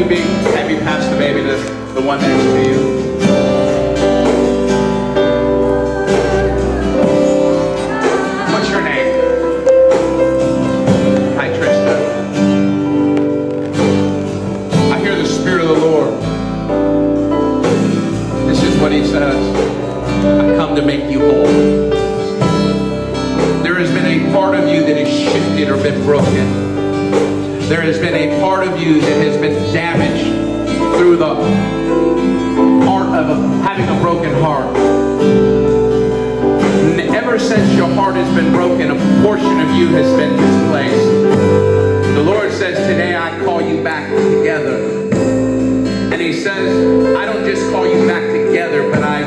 have you pass the baby to the one next to you? What's your name? Hi, Trista. I hear the Spirit of the Lord. This is what He says. I come to make you whole. There has been a part of you that has shifted or been broken. There has been a part of you that has been damaged through the art of having a broken heart. And ever since your heart has been broken, a portion of you has been displaced. The Lord says, today I call you back together. And He says, I don't just call you back together, but I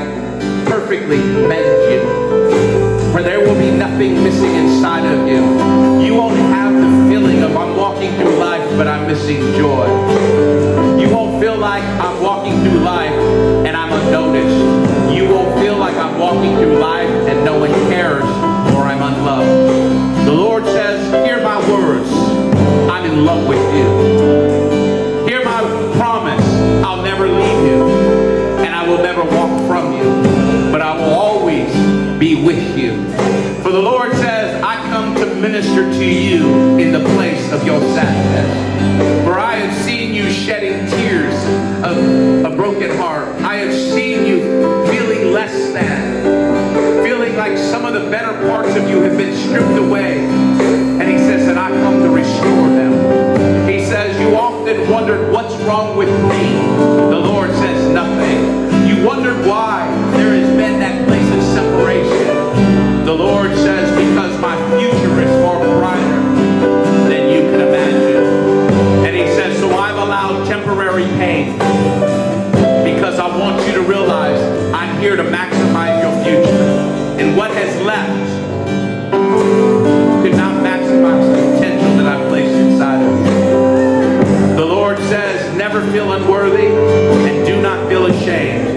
perfectly mend you. For there will be nothing missing inside of you. You won't have the feeling of I'm walking through life, but I'm missing joy. You won't feel like I'm walking through life and I'm unnoticed. You won't feel like I'm walking through life and no one cares or I'm unloved. The Lord says, hear my words. I'm in love with you. Hear my promise. I'll never leave you and I will never walk from you, but I will always be with you. For the Lord says, I come to minister to you in the place of your sadness. For I have seen you shedding tears of a broken heart. I have seen you feeling less than, feeling like some of the better parts of you have been stripped away. And He says that I come to restore them. He says, you often wondered what's wrong with me. The Lord says nothing. You wondered why there has been that place of separation. The Lord says, because my future is far brighter than you can imagine. And He says, so I've allowed temporary pain because I want you to realize I'm here to maximize your future. And what has left could not maximize the potential that I placed inside of you. The Lord says, never feel unworthy and do not feel ashamed.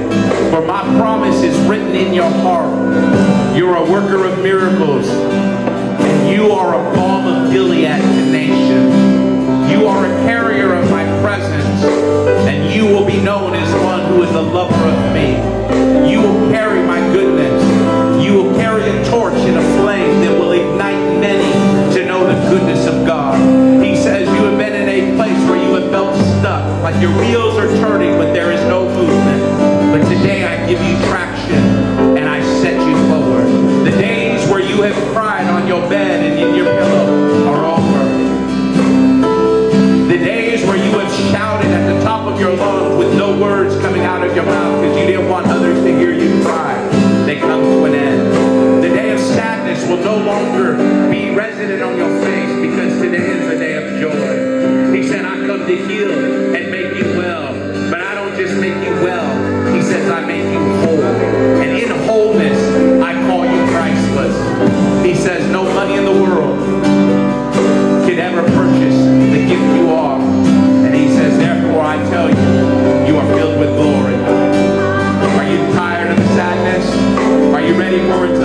For my promise is written in your heart. You're a worker of miracles. And you are a balm of Gilead to nations. You are a carrier of my presence. And you will be known as one who is a lover of me. You will carry my goodness. You will carry a torch and a flame that will ignite many to know the goodness of God. He says you have been in a place where you have felt stuck, like your wheels are turning but there is no movement. But today I give you traction and I set you forward. The days where you have cried on your bed and in your pillow are over. The days where you have shouted at the top of your lungs with no words coming out of your mouth because you didn't want others to hear you cry, they come to an end. The day of sadness will no longer be resident on your face because today is a day of joy. He said, I come to heal and make you well. But I don't just make you well. He says, I make you whole. And in wholeness, I call you priceless. He says, no money in the world can ever purchase the gift you are. And He says, therefore I tell you, you are filled with glory. Are you tired of the sadness? Are you ready for it